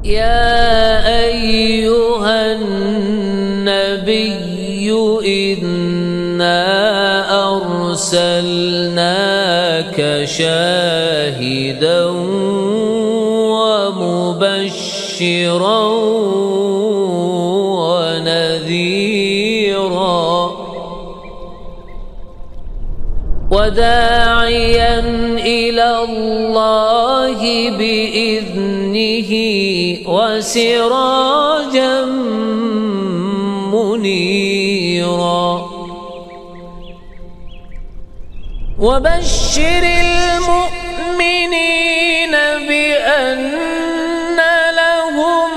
يا أيها النبي إنا أرسلناك شاهدا ومبشرا ونذيرا وداعيا إلى الله بإذنه وسراجا منيرا وبشر المؤمنين بأن لهم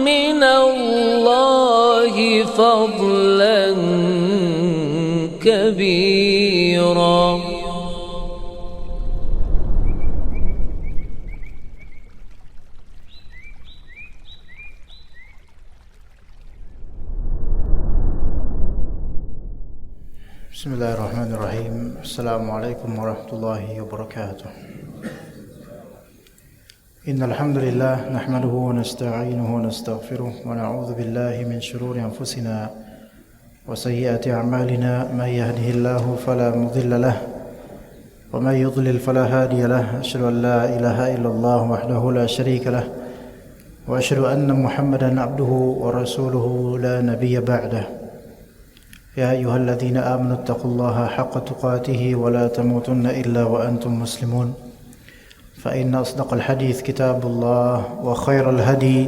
من الله فضلا كبيرا. بسم الله الرحمن الرحيم. السلام عليكم ورحمة الله وبركاته. إن الحمد لله نحمده ونستعينه ونستغفره ونعوذ بالله من شرور أنفسنا وسيئات أعمالنا. من يهده الله فلا مضل له ومن يضلل فلا هادي له. أشهد أن لا إله إلا الله وحده لا شريك له وأشهد أن محمدا عبده ورسوله لا نبي بعده. يا أيها الذين آمنوا اتقوا الله حق تقاته ولا تموتن إلا وأنتم مسلمون. فإن أصدق الحديث كتاب الله وخير الهدي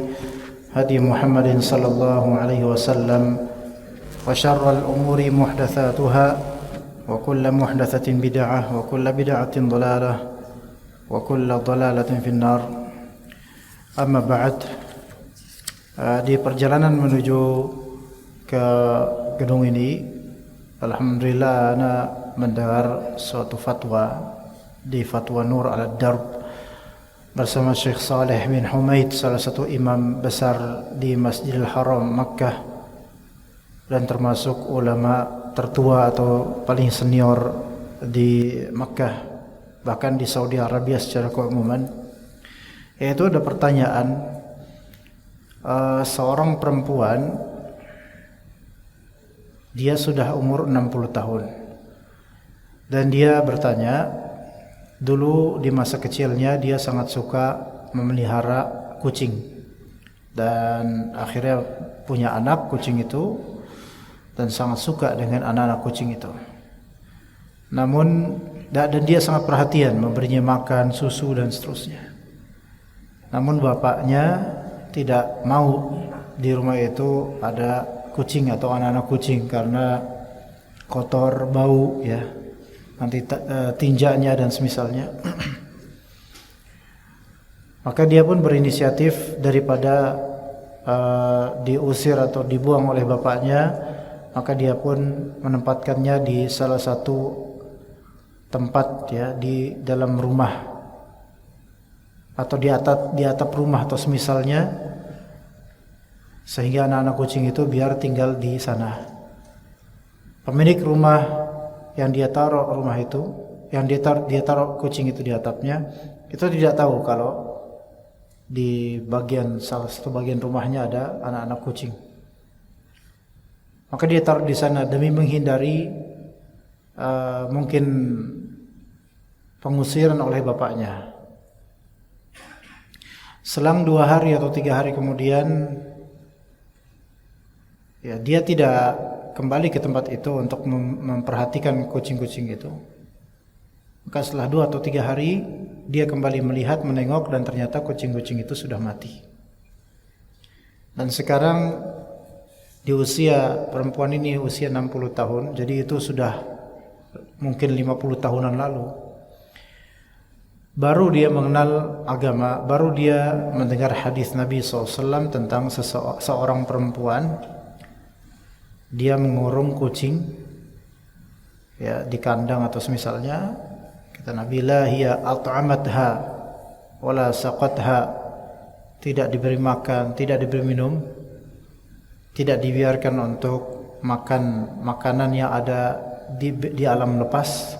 هدي محمد صلى الله عليه وسلم وشر الأمور محدثاتها وكل محدثة بدعة وكل بدعة ضلالة وكل ضلالة في النار. أما بعد, di perjalanan menuju ke gedung ini, alhamdulillah ana mendengar suatu fatwa di Fatwa Nur ala Darb bersama Syekh Saleh bin Humaid, salah satu imam besar di Masjidil Haram Makkah dan termasuk ulama tertua atau paling senior di Makkah, bahkan di Saudi Arabia secara keumuman. Yaitu ada pertanyaan, seorang perempuan, dia sudah umur 60 tahun dan dia bertanya, dulu di masa kecilnya dia sangat suka memelihara kucing dan akhirnya punya anak kucing itu dan sangat suka dengan anak-anak kucing itu. Namun dan dia sangat perhatian memberinya makan, susu dan seterusnya. Namun bapaknya tidak mau di rumah itu ada kucing atau anak-anak kucing karena kotor, bau ya, nanti tinjaknya dan semisalnya. Maka dia pun berinisiatif daripada diusir atau dibuang oleh bapaknya, maka dia pun menempatkannya di salah satu tempat ya, di dalam rumah atau di atap rumah atau semisalnya, sehingga anak-anak kucing itu biar tinggal di sana. Pemilik rumah yang dia taruh rumah itu, yang dia taruh kucing itu di atapnya, itu tidak tahu kalau di salah satu bagian rumahnya ada anak-anak kucing. Maka dia taruh di sana demi menghindari mungkin pengusiran oleh bapaknya. Selang 2 hari atau 3 hari kemudian, ya, dia tidak kembali ke tempat itu untuk memperhatikan kucing-kucing itu. Maka setelah 2 atau 3 hari dia kembali melihat, menengok, dan ternyata kucing-kucing itu sudah mati. Dan sekarang di usia perempuan ini usia 60 tahun, jadi itu sudah mungkin 50 tahunan lalu. Baru dia mengenal agama, baru dia mendengar hadis Nabi SAW tentang seorang perempuan, dia mengurung kucing ya di kandang atau semisalnya. Kata Nabi, la hiya at'amatha wala saqatha, tidak diberi makan, tidak diberi minum, tidak dibiarkan untuk makan makanan yang ada di alam lepas,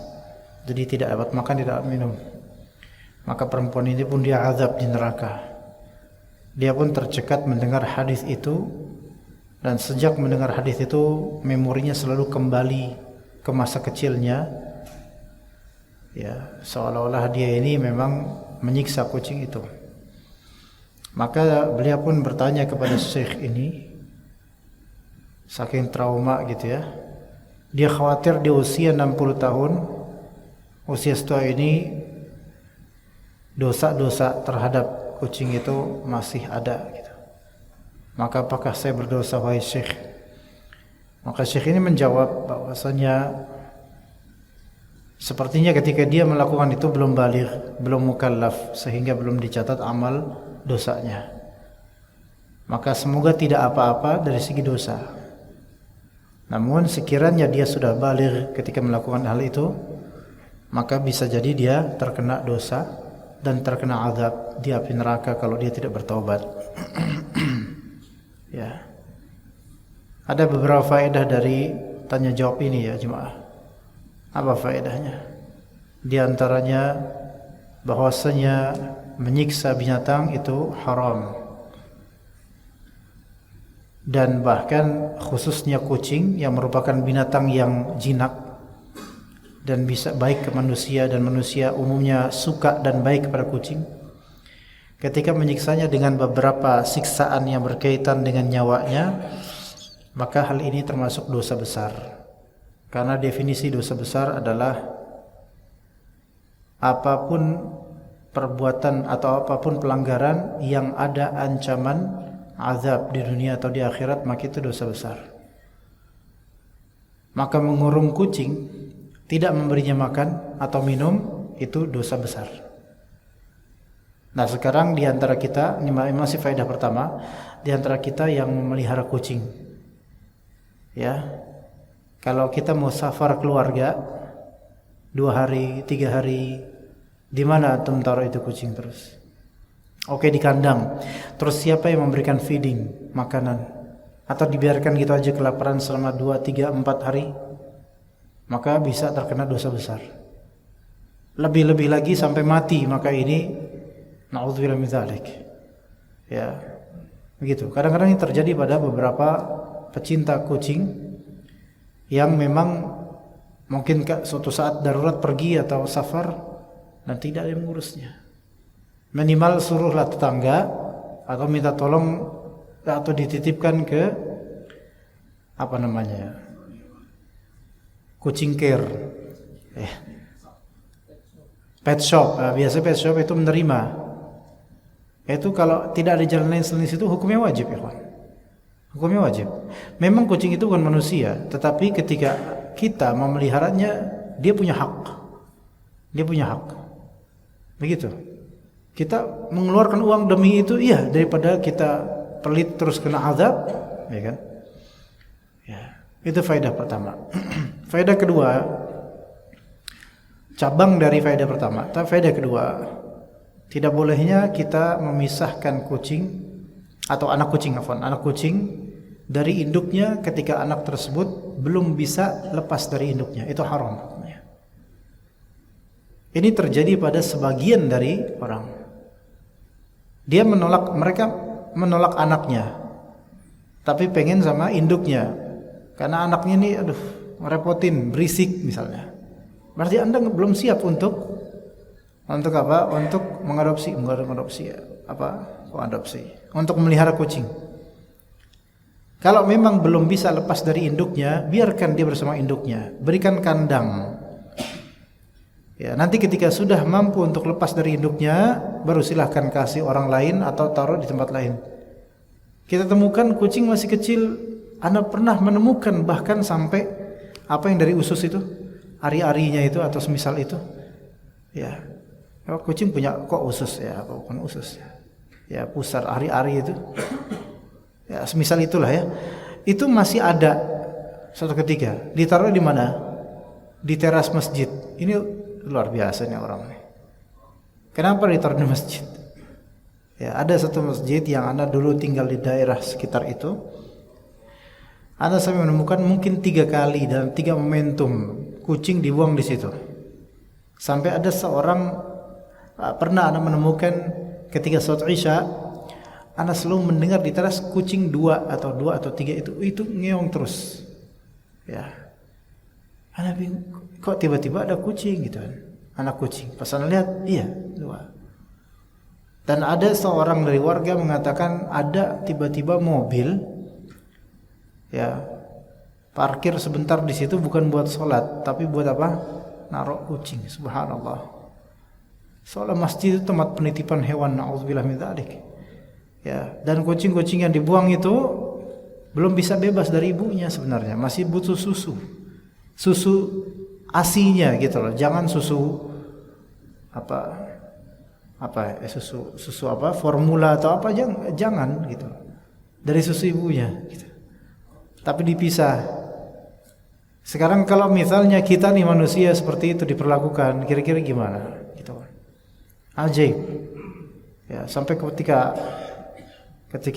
jadi tidak dapat makan, tidak dapat minum. Maka perempuan ini pun dia azab di neraka. Dia pun tercekat mendengar hadis itu, dan sejak mendengar hadis itu memorinya selalu kembali ke masa kecilnya. Ya, seolah-olah dia ini memang menyiksa kucing itu. Maka beliau pun bertanya kepada Syekh ini, saking trauma gitu ya. Dia khawatir di usia 60 tahun, usia setua ini, dosa-dosa terhadap kucing itu masih ada gitu. Maka apakah saya berdosa wahai Syekh? Maka Syekh ini menjawab bahwasanya sepertinya ketika dia melakukan itu belum baligh, belum mukallaf, sehingga belum dicatat amal dosanya. Maka semoga tidak apa-apa dari segi dosa. Namun sekiranya dia sudah baligh ketika melakukan hal itu, maka bisa jadi dia terkena dosa dan terkena azab di api neraka kalau dia tidak bertaubat. Ya. Ada beberapa faedah dari tanya jawab ini ya jemaah. Apa faedahnya? Di antaranya bahwasanya menyiksa binatang itu haram. Dan bahkan khususnya kucing yang merupakan binatang yang jinak dan bisa baik ke manusia, dan manusia umumnya suka dan baik kepada kucing. Ketika menyiksanya dengan beberapa siksaan yang berkaitan dengan nyawanya, maka hal ini termasuk dosa besar. Karena definisi dosa besar adalah apapun perbuatan atau apapun pelanggaran yang ada ancaman azab di dunia atau di akhirat, maka itu dosa besar. Maka mengurung kucing, tidak memberinya makan atau minum, itu dosa besar. Nah sekarang di antara kita, ini masih faedah pertama, di antara kita yang memelihara kucing, ya, kalau kita mau safar keluarga 2 hari, 3 hari, di mana antum taruh itu kucing terus? Oke, di kandang. Terus siapa yang memberikan feeding, makanan? Atau dibiarkan gitu aja kelaparan selama 2, 3, 4 hari? Maka bisa terkena dosa besar. Lebih-lebih lagi sampai mati, maka ini na'udzubillah min dzalik. Ya. Begitu. Kadang-kadang ini terjadi pada beberapa pecinta kucing yang memang mungkin suatu saat darurat pergi atau safar dan tidak ada yang mengurusnya. Minimal suruhlah tetangga atau minta tolong atau dititipkan ke apa namanya, kucing care, pet shop. Biasa pet shop itu menerima. Itu kalau tidak ada jalan lain selain itu, hukumnya wajib ya kawan. Hukumnya wajib. Memang kucing itu bukan manusia, tetapi ketika kita memeliharanya, dia punya hak. Dia punya hak. Begitu. Kita mengeluarkan uang demi itu, iya, daripada kita pelit terus kena azab, ya kan? Ya, itu faedah pertama. Faedah kedua, cabang dari faedah pertama. Tapi faedah kedua, tidak bolehnya kita memisahkan kucing atau anak kucing dari induknya ketika anak tersebut belum bisa lepas dari induknya. Itu haram. Ini terjadi pada sebagian dari orang. Mereka menolak anaknya, tapi pengen sama induknya. Karena anaknya ini ngerepotin, berisik misalnya. Berarti Anda belum siap untuk apa? Untuk mengadopsi untuk memelihara kucing. Kalau memang belum bisa lepas dari induknya, biarkan dia bersama induknya. Berikan kandang. Ya, nanti ketika sudah mampu untuk lepas dari induknya, baru silahkan kasih orang lain atau taruh di tempat lain. Kita temukan kucing masih kecil, Anda pernah menemukan bahkan sampai apa yang dari usus itu, ari-arinya itu atau semisal itu. Ya, kucing punya kok usus ya, bukan usus. Ya, pusar ari-ari itu. Ya, semisal itulah ya. Itu masih ada suatu ketika. Ditaruh di mana? Di teras masjid. Ini luar biasa nih orang nih. Kenapa ditaruh di masjid? Ya, ada satu masjid yang Anda dulu tinggal di daerah sekitar itu. Anda sampai menemukan mungkin 3 kali dalam 3 momentum kucing dibuang di situ. Sampai ada seorang pernah Anda menemukan ketika salat Isya, Ana selalu mendengar di teras kucing dua atau tiga itu ngeong terus. Ya. Ana bingung, kok tiba-tiba ada kucing gitu kan. Anak kucing. Pas ana lihat, iya, dua. Dan ada seorang dari warga mengatakan ada tiba-tiba mobil ya parkir sebentar di situ bukan buat sholat, tapi buat apa? Narok kucing. Subhanallah. Soalnya masjid itu tempat penitipan hewan, na'udzubillah min dzalik. Ya, dan kucing-kucing yang dibuang itu belum bisa bebas dari ibunya sebenarnya, masih butuh susu. Susu asinya gitu loh. Jangan susu susu apa formula atau apa, jangan gitu. Dari susu ibunya gitu. Tapi dipisah. Sekarang kalau misalnya kita nih manusia seperti itu diperlakukan, kira-kira gimana gitu. Ajaib. Ya, sampai ketika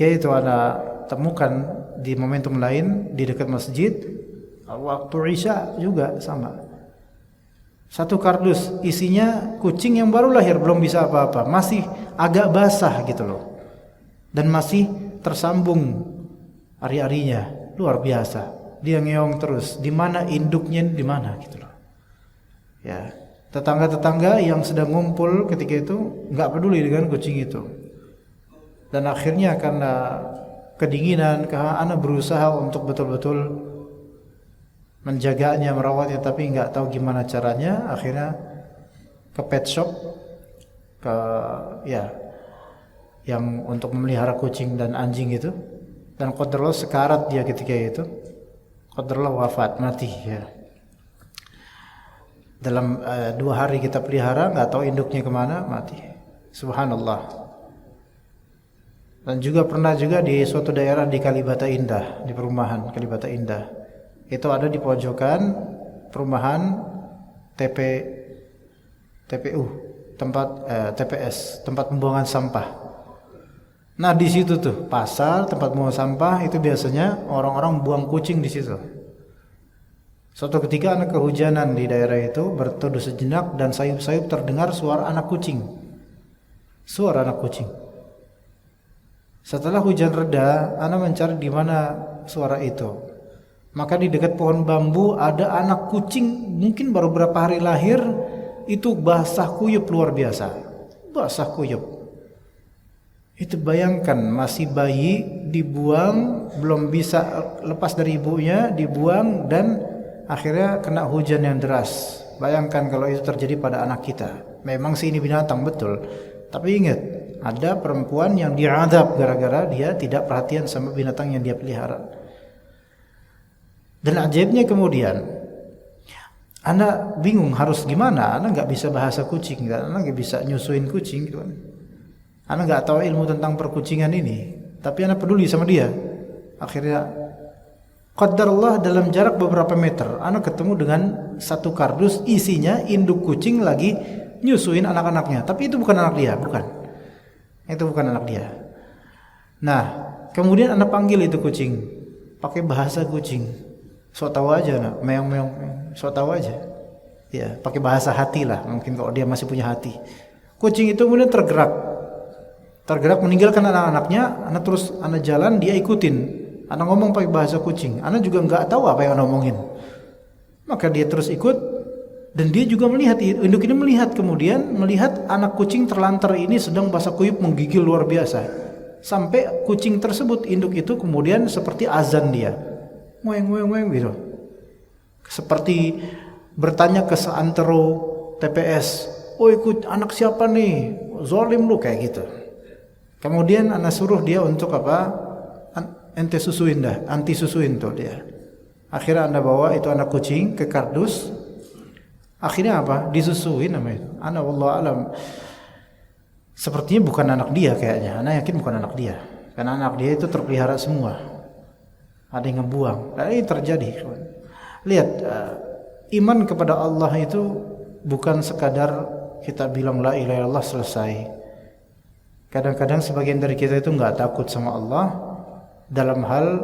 itu ada temukan di momentum lain di dekat masjid waktu Isya juga sama. Satu kardus isinya kucing yang baru lahir, belum bisa apa-apa, masih agak basah gitu loh. Dan masih tersambung ari-arinya, luar biasa. Dia ngeong terus, di mana induknya di mana gitu loh. Ya, tetangga-tetangga yang sedang ngumpul ketika itu nggak peduli dengan kucing itu. Dan akhirnya karena kedinginan, anak berusaha untuk betul-betul menjaganya, merawatnya, tapi nggak tahu gimana caranya. Akhirnya ke pet shop, yang untuk memelihara kucing dan anjing itu. Dan qadarullah sekarat dia ketika itu, qadarullah wafat, mati ya. Dalam 2 hari kita pelihara, nggak tahu induknya kemana, mati. Subhanallah. Dan juga pernah juga di suatu daerah di Kalibata Indah, di perumahan Kalibata Indah. Itu ada di pojokan perumahan TPU, TPS, tempat pembuangan sampah. Nah, di situ tuh pasar, tempat pembuangan sampah itu biasanya orang-orang buang kucing di situ. Suatu ketika anak kehujanan di daerah itu, berteduh sejenak dan sayup-sayup terdengar suara anak kucing. Suara anak kucing. Setelah hujan reda, anak mencari di mana suara itu. Maka di dekat pohon bambu ada anak kucing, mungkin baru berapa hari lahir, itu basah kuyup luar biasa. Basah kuyup. Itu bayangkan, masih bayi dibuang, belum bisa lepas dari ibunya, dibuang dan akhirnya kena hujan yang deras. Bayangkan kalau itu terjadi pada anak kita. Memang sih ini binatang betul, tapi ingat, ada perempuan yang diadab gara-gara dia tidak perhatian sama binatang yang dia pelihara. Dan ajaibnya kemudian, anak bingung harus gimana, anak nggak bisa bahasa kucing, anak nggak bisa nyusuin kucing, gitu kan. Anak nggak tahu ilmu tentang perkucingan ini, tapi anak peduli sama dia. Akhirnya, qadarullah dalam jarak beberapa meter, anak ketemu dengan satu kardus isinya induk kucing lagi nyusuin anak-anaknya, tapi itu bukan anak dia, bukan. Itu bukan anak dia. Nah, kemudian anak panggil itu kucing, pakai bahasa kucing. So tahu aja, nak, meong-meong, so tahu aja. Ya, pakai bahasa hati lah, mungkin kalau dia masih punya hati. Kucing itu kemudian tergerak meninggalkan anak-anaknya, anak terus anak jalan, dia ikutin. Anak ngomong pakai bahasa kucing, anak juga nggak tahu apa yang anak ngomongin. Maka dia terus ikut, dan dia juga melihat, induk ini melihat anak kucing terlantar ini sedang basah kuyup menggigil luar biasa. Sampai kucing tersebut, induk itu kemudian seperti azan dia. Ngoeng gitu. Seperti bertanya ke seantero TPS, "Oh, ikut anak siapa nih? Zolim lu," kayak gitu. Kemudian anak suruh dia untuk apa? Anti susuin tuh dia. Akhirnya Anda bawa itu anak kucing ke kardus. Akhirnya apa? Disusuin namanya itu. Ana wallahu alam. Sepertinya bukan anak dia kayaknya. Ana yakin bukan anak dia. Karena anak dia itu terpelihara semua. Ada yang ngebuang. Nah, ini terjadi. Lihat, iman kepada Allah itu bukan sekadar kita bilang la ilaha illallah selesai. Kadang-kadang sebagian dari kita itu nggak takut sama Allah dalam hal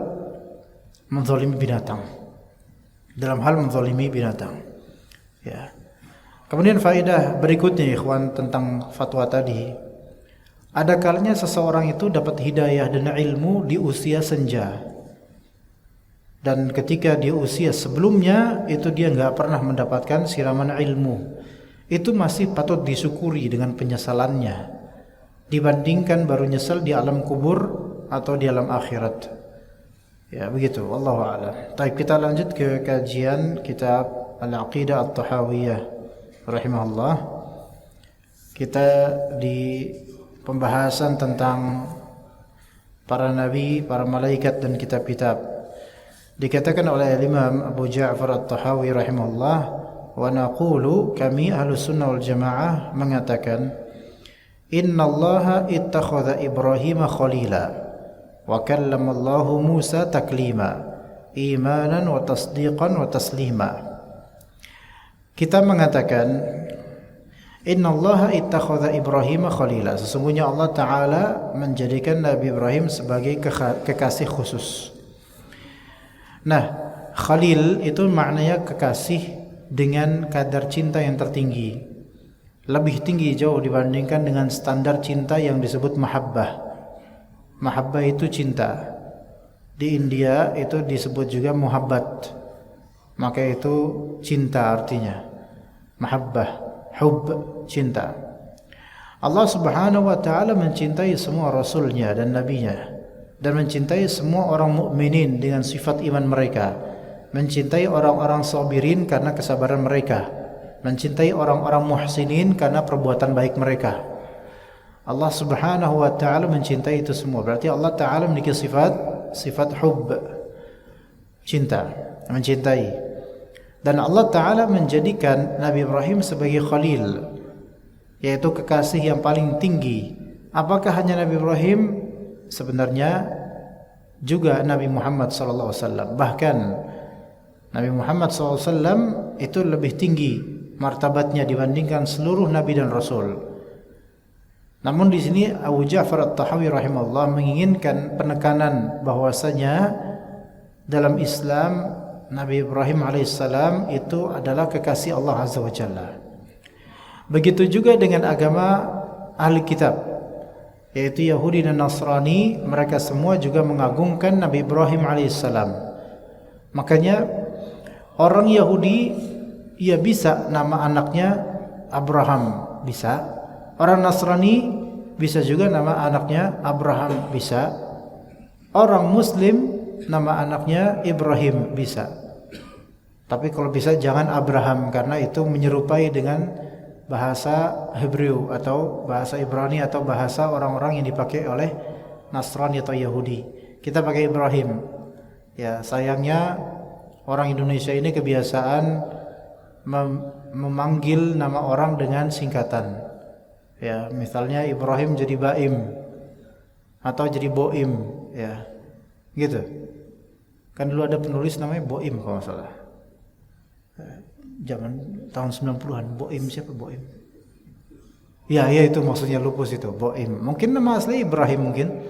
menzalimi binatang. Ya. Kemudian faedah berikutnya ikhwan tentang fatwa tadi. Ada kalanya seseorang itu dapat hidayah dan ilmu di usia senja, dan ketika di usia sebelumnya itu dia nggak pernah mendapatkan siraman ilmu. Itu masih patut disyukuri dengan penyesalannya, dibandingkan baru nyesal di alam kubur atau di alam akhirat. Ya begitu, wallahu a'lam. Baik, kita lanjut ke kajian kitab Al-Aqidah At-Tahawiyah rahimahullah. Kita di pembahasan tentang para nabi, para malaikat dan kitab-kitab. Dikatakan oleh Imam Abu Ja'far At-Tahawi rahimahullah, wa naqulu, kami Ahlus Sunnah wal Jamaah mengatakan, innallaha ittakhadha Ibrahim khalila wa kallamallahu Musa taklima imanan wa tasdiqan wa taslima. Kita mengatakan innallaha ittakhadha Ibrahim khalila, sesungguhnya Allah Ta'ala menjadikan Nabi Ibrahim sebagai kekasih khusus. Nah, khalil itu maknanya kekasih dengan kadar cinta yang tertinggi, lebih tinggi jauh dibandingkan dengan standar cinta yang disebut mahabbah. Mahabbah itu cinta. Di India itu disebut juga muhabbat. Maka itu cinta artinya. Mahabbah, hub, cinta. Allah Subhanahu wa taala mencintai semua rasulnya dan nabinya, dan mencintai semua orang mukminin dengan sifat iman mereka, mencintai orang-orang sabirin karena kesabaran mereka, mencintai orang-orang muhsinin karena perbuatan baik mereka. Allah Subhanahu wa taala mencintai itu semua. Berarti Allah Taala memiliki sifat hub, cinta, mencintai. Dan Allah Taala menjadikan Nabi Ibrahim sebagai khalil, yaitu kekasih yang paling tinggi. Apakah hanya Nabi Ibrahim? Sebenarnya juga Nabi Muhammad SAW. Bahkan Nabi Muhammad SAW itu lebih tinggi martabatnya dibandingkan seluruh Nabi dan Rasul. Namun di sini Abu Ja'far At-Tahawi rahimahullah menginginkan penekanan bahwasanya dalam Islam Nabi Ibrahim alaihissalam itu adalah kekasih Allah Azza wa Jalla. Begitu juga dengan agama ahli kitab, yaitu Yahudi dan Nasrani. Mereka semua juga mengagungkan Nabi Ibrahim alaihissalam. Makanya orang Yahudi, ia bisa nama anaknya Abraham, bisa. Orang Nasrani bisa juga nama anaknya Abraham, bisa. Orang Muslim nama anaknya Ibrahim, bisa. Tapi kalau bisa jangan Abraham, karena itu menyerupai dengan bahasa Hebrew atau bahasa Ibrani atau bahasa orang-orang yang dipakai oleh Nasrani atau Yahudi. Kita pakai Ibrahim. Ya, sayangnya orang Indonesia ini kebiasaan memanggil nama orang dengan singkatan. Ya, misalnya Ibrahim jadi Baim atau jadi Boim, ya. Gitu. Kan dulu ada penulis namanya Boim kalau nggak salah. Zaman tahun 90-an, Boim siapa Boim? Ya, itu maksudnya lupus itu, Boim. Mungkin nama asli Ibrahim mungkin.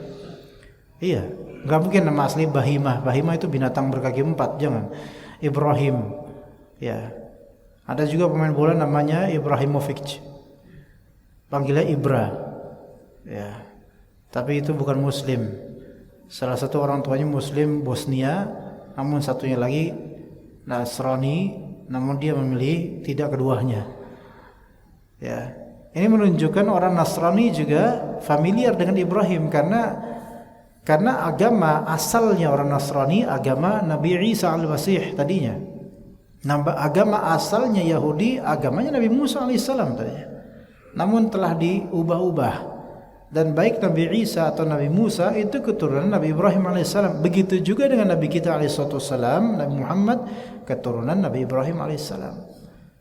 Iya, nggak mungkin nama asli Bahimah. Bahimah itu binatang berkaki 4, jangan. Ibrahim. Ya. Ada juga pemain bola namanya Ibrahimovic. Panggilnya Ibra. Ya. Tapi itu bukan muslim. Salah satu orang tuanya muslim Bosnia, namun satunya lagi Nasrani, namun dia memilih tidak keduanya. Ya. Ini menunjukkan orang Nasrani juga familiar dengan Ibrahim karena agama asalnya orang Nasrani agama Nabi Isa al-Masih tadinya. Agama asalnya Yahudi agamanya Nabi Musa alaihissalam tadinya. Namun telah diubah-ubah, dan baik Nabi Isa atau Nabi Musa itu keturunan Nabi Ibrahim alaihissalam. Begitu juga dengan Nabi kita alaihissalam, Nabi Muhammad keturunan Nabi Ibrahim alaihissalam.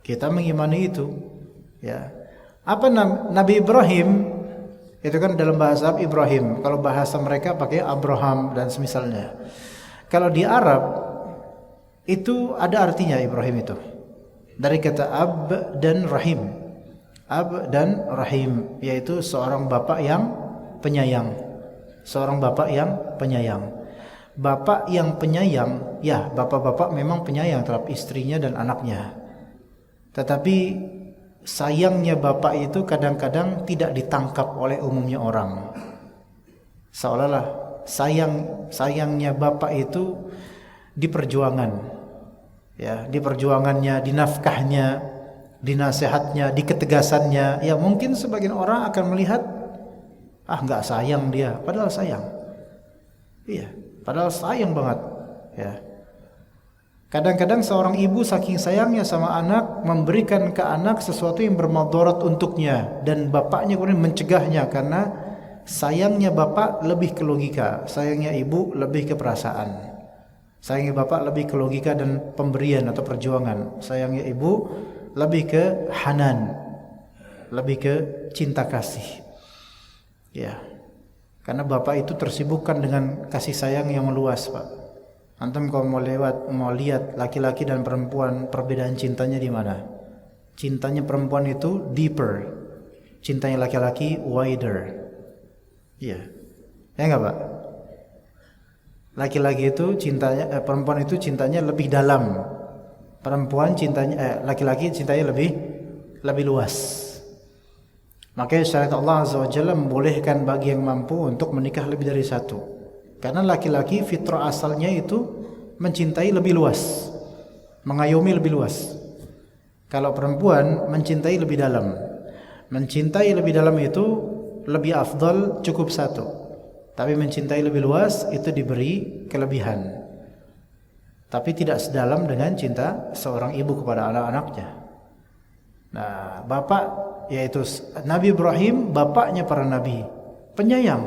Kita mengimani itu. Ya. Apa Nabi Ibrahim? Itu kan dalam bahasa Ibrahim. Kalau bahasa mereka pakai Abraham dan semisalnya. Kalau di Arab itu ada artinya Ibrahim itu. Dari kata ab dan rahim. Ab dan rahim, yaitu seorang bapak yang penyayang. Seorang bapak yang penyayang. Bapak yang penyayang, ya bapak-bapak memang penyayang terhadap istrinya dan anaknya. Tetapi sayangnya bapak itu kadang-kadang tidak ditangkap oleh umumnya orang. Seolah-olah sayangnya bapak itu di perjuangan, ya, di perjuangannya, di nafkahnya, di nasihatnya, di ketegasannya. Ya mungkin sebagian orang akan melihat, nggak sayang dia, padahal sayang. Iya, padahal sayang banget. Ya. Kadang-kadang seorang ibu saking sayangnya sama anak memberikan ke anak sesuatu yang bermadarat untuknya, dan bapaknya kemudian mencegahnya karena sayangnya bapak lebih ke logika, sayangnya ibu lebih ke perasaan. Sayangnya bapak lebih ke logika dan pemberian atau perjuangan. Sayangnya ibu lebih ke hanan, lebih ke cinta kasih. Ya. Karena bapak itu tersibukkan dengan kasih sayang yang meluas, Pak. Antum kalau mau lihat laki-laki dan perempuan, perbedaan cintanya di mana? Cintanya perempuan itu deeper, cintanya laki-laki wider. Iya, ya enggak, Pak? Laki-laki itu cintanya, perempuan itu cintanya lebih dalam. Perempuan cintanya, laki-laki cintanya lebih luas. Makanya syariat Allah Azza wa Jalla membolehkan bagi yang mampu untuk menikah lebih dari satu. Karena laki-laki fitrah asalnya itu mencintai lebih luas, mengayomi lebih luas. Kalau perempuan mencintai lebih dalam. Mencintai lebih dalam itu lebih afdal cukup satu. Tapi mencintai lebih luas itu diberi kelebihan. Tapi tidak sedalam dengan cinta seorang ibu kepada anak-anaknya. Nah, bapak yaitu Nabi Ibrahim, bapaknya para nabi, penyayang.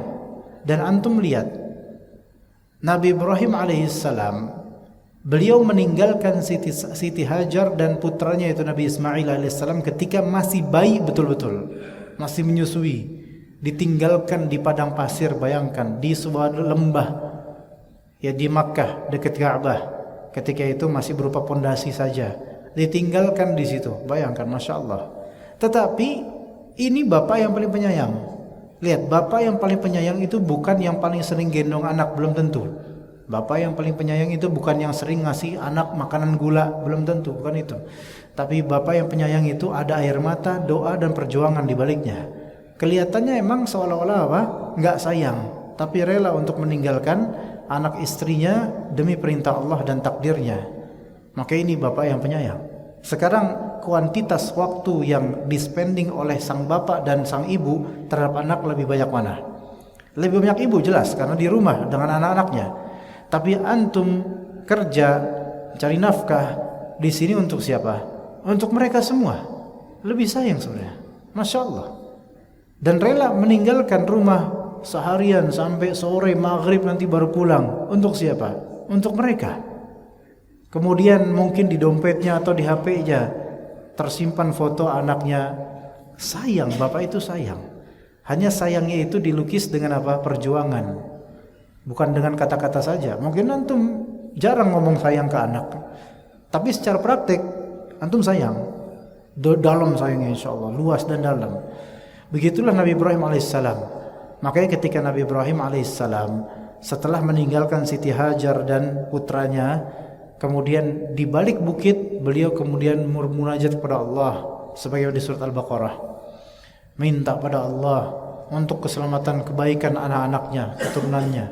Dan antum lihat Nabi Ibrahim alaihissalam, beliau meninggalkan Siti Hajar dan putranya yaitu Nabi Ismail alaihissalam ketika masih bayi betul-betul, masih menyusui, ditinggalkan di padang pasir. Bayangkan di sebuah lembah, ya, di Makkah dekat Ka'bah, ketika itu masih berupa pondasi saja, ditinggalkan di situ. Bayangkan, masya Allah. Tetapi ini bapak yang paling penyayang. Lihat, bapak yang paling penyayang itu bukan yang paling sering gendong anak, belum tentu. Bapak yang paling penyayang itu bukan yang sering ngasih anak makanan gula, belum tentu, bukan itu. Tapi bapak yang penyayang itu ada air mata, doa dan perjuangan di baliknya. Kelihatannya emang seolah-olah apa? Enggak sayang, tapi rela untuk meninggalkan anak istrinya demi perintah Allah dan takdirnya. Maka ini bapak yang penyayang. Sekarang kuantitas waktu yang dispending oleh sang bapak dan sang ibu terhadap anak lebih banyak mana? Lebih banyak ibu jelas, karena di rumah dengan anak-anaknya. Tapi antum kerja, cari nafkah di sini untuk siapa? Untuk mereka semua. Lebih sayang sebenarnya. Masya Allah. Dan rela meninggalkan rumah seharian sampai sore maghrib nanti baru pulang. Untuk siapa? Untuk mereka. Kemudian mungkin di dompetnya atau di HP-nya tersimpan foto anaknya. Sayang, bapak itu sayang. Hanya sayangnya itu dilukis dengan apa? Perjuangan. Bukan dengan kata-kata saja. Mungkin antum jarang ngomong sayang ke anak, tapi secara praktik antum sayang. Dalam sayangnya insya Allah, luas dan dalam. Begitulah Nabi Ibrahim alaihissalam. Makanya ketika Nabi Ibrahim alaihissalam setelah meninggalkan Siti Hajar dan putranya, kemudian di balik bukit beliau kemudian munajat kepada Allah sebagaimana di surat Al-Baqarah. Minta pada Allah untuk keselamatan kebaikan anak-anaknya, keturunannya.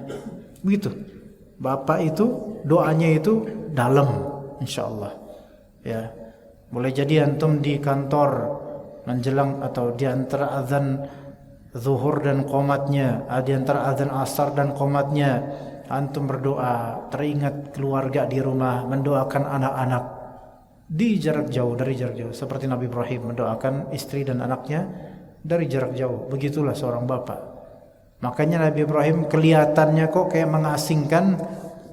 Begitu. Bapak itu doanya itu dalam insyaallah. Ya. Boleh jadi antum di kantor menjelang atau di antara azan zuhur dan qomatnya, di antara azan asar dan qomatnya, antum berdoa, teringat keluarga di rumah, mendoakan anak-anak di jarak jauh, dari jarak jauh, seperti Nabi Ibrahim mendoakan istri dan anaknya dari jarak jauh. Begitulah seorang bapak. Makanya Nabi Ibrahim kelihatannya kok kayak mengasingkan,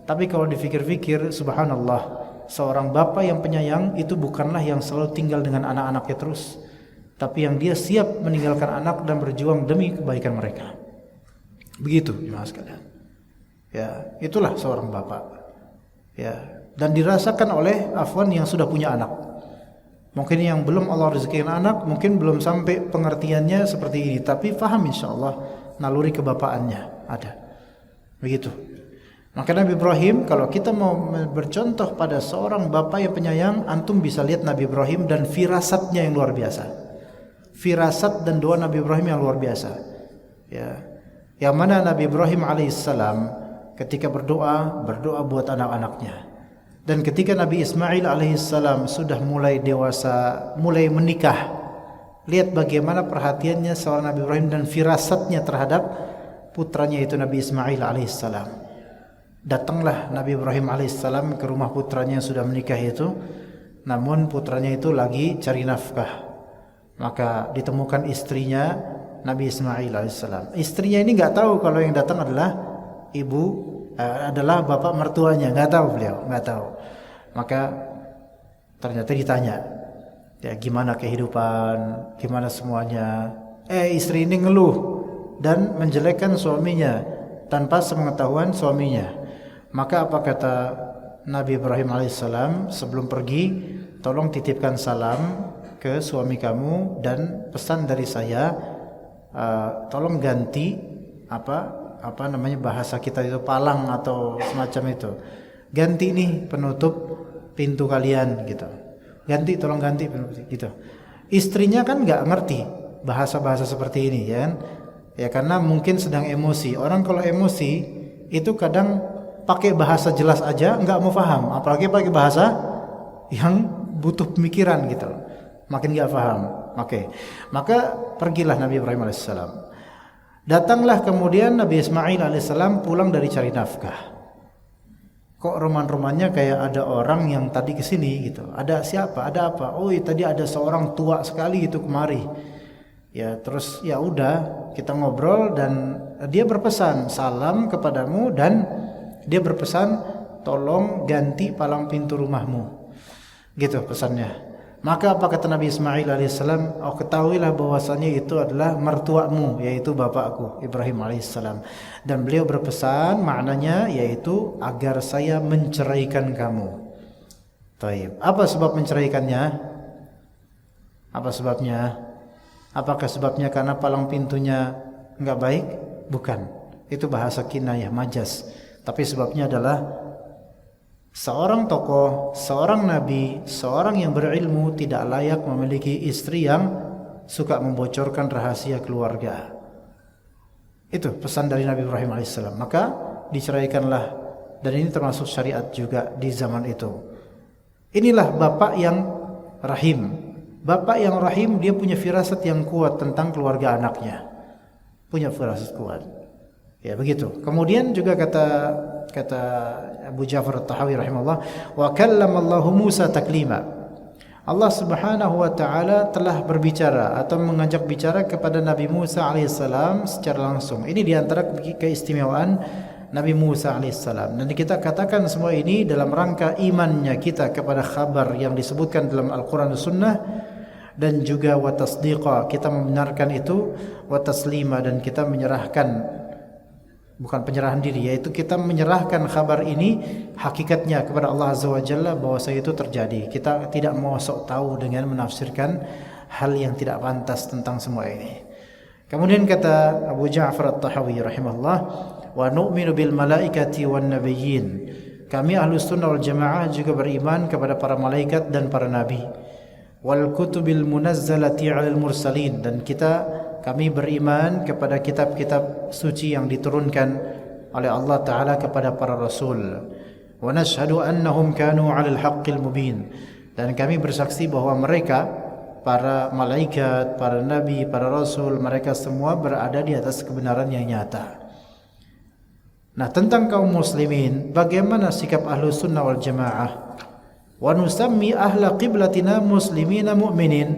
tapi kalau dipikir-pikir subhanallah, seorang bapak yang penyayang itu bukanlah yang selalu tinggal dengan anak-anaknya terus, tapi yang dia siap meninggalkan anak dan berjuang demi kebaikan mereka. Begitu jemaah sekalian. Ya, itulah seorang bapak. Ya, dan dirasakan oleh afwan yang sudah punya anak. Mungkin yang belum Allah rezekikan anak, mungkin belum sampai pengertiannya seperti ini, tapi faham insyaallah naluri kebapaannya ada. Begitu. Maka Nabi Ibrahim, kalau kita mau bercontoh pada seorang bapak yang penyayang, antum bisa lihat Nabi Ibrahim dan firasatnya yang luar biasa. Firasat dan doa Nabi Ibrahim yang luar biasa. Ya. Yang mana Nabi Ibrahim alaihissalam ketika berdoa buat anak-anaknya. Dan ketika Nabi Ismail alaihissalam sudah mulai dewasa, mulai menikah, lihat bagaimana perhatiannya seorang Nabi Ibrahim dan firasatnya terhadap putranya itu Nabi Ismail alaihissalam. Datanglah Nabi Ibrahim alaihissalam ke rumah putranya yang sudah menikah itu, namun putranya itu lagi cari nafkah. Maka ditemukan istrinya Nabi Ismail alaihissalam. Istrinya ini nggak tahu kalau yang datang adalah adalah bapak mertuanya, nggak tahu beliau, nggak tahu. Maka ternyata ditanya, ya gimana kehidupan, gimana semuanya. Istri ini ngeluh dan menjelekkan suaminya tanpa sepengetahuan suaminya. Maka apa kata Nabi Ibrahim alaihissalam sebelum pergi, tolong titipkan salam ke suami kamu dan pesan dari saya, tolong ganti apa namanya bahasa kita itu palang atau semacam itu. Ganti nih penutup pintu kalian gitu. Tolong ganti penutup gitu. Istrinya kan nggak ngerti bahasa-bahasa seperti ini ya kan? Ya karena mungkin sedang emosi. Orang kalau emosi itu kadang pakai bahasa jelas aja nggak mau paham, apalagi pakai bahasa yang butuh pemikiran gitu. Makin nggak paham. Oke. Maka pergilah Nabi Ibrahim alaihissalam. Datanglah kemudian Nabi Ismail alaihissalam pulang dari cari nafkah. Kok roman-romannya kayak ada orang yang tadi kesini gitu. Ada siapa? Ada apa? Oh, tadi ada seorang tua sekali gitu kemari. Ya terus ya udah kita ngobrol dan dia berpesan salam kepadamu dan dia berpesan tolong ganti palang pintu rumahmu. Gitu pesannya. Maka apa kata Nabi Ismail alaihissalam? Ketahuilah bahwasanya itu adalah mertuamu, yaitu bapakku Ibrahim alaihissalam. Dan beliau berpesan maknanya yaitu agar saya menceraikan kamu. Taib. Apa sebab menceraikannya? Apa sebabnya? Apakah sebabnya karena palang pintunya enggak baik? Bukan. Itu bahasa kinayah, majas. Tapi sebabnya adalah seorang tokoh, seorang nabi, seorang yang berilmu tidak layak memiliki istri yang suka membocorkan rahasia keluarga. Itu pesan dari Nabi Ibrahim alaihissalam. Maka diceraikanlah, dan ini termasuk syariat juga di zaman itu. Inilah bapak yang rahim. Bapak yang rahim, dia punya firasat yang kuat tentang keluarga anaknya. Punya firasat kuat. Ya begitu. Kemudian juga kata Abu Ja'far At-Tahawi rahimahullah, wa kallamallahu Musa taklima. Allah Subhanahu wa taala telah berbicara atau mengajak bicara kepada Nabi Musa alaihissalam secara langsung. Ini di antara keistimewaan Nabi Musa alaihissalam. Dan kita katakan semua ini dalam rangka imannya kita kepada kabar yang disebutkan dalam Al-Qur'an dan Sunnah, dan juga wa tasdiqa, kita membenarkan itu, wa taslima, dan kita menyerahkan, bukan penyerahan diri, yaitu kita menyerahkan kabar ini hakikatnya kepada Allah Azza wa Jalla bahwa itu terjadi. Kita tidak mau sok tahu dengan menafsirkan hal yang tidak pantas tentang semua ini. Kemudian kata Abu Ja'far At-Tahawi rahimahullah, wa nu'minu bil malaikati wan nabiyyin. Kami Ahlus Sunnah wal Jamaah juga beriman kepada para malaikat dan para nabi. Wal kutubil munazzalati 'alal mursalin, dan kami beriman kepada kitab-kitab suci yang diturunkan oleh Allah Ta'ala kepada para rasul. Wa nashhadu annahum kanu 'alal haqqil mubin, dan kami bersaksi bahwa mereka, para malaikat, para nabi, para rasul, mereka semua berada di atas kebenaran yang nyata. Nah, tentang kaum muslimin, bagaimana sikap Ahlus Sunnah wal Jamaah? Wa nusammi ahla qiblatina muslimina mu'minin,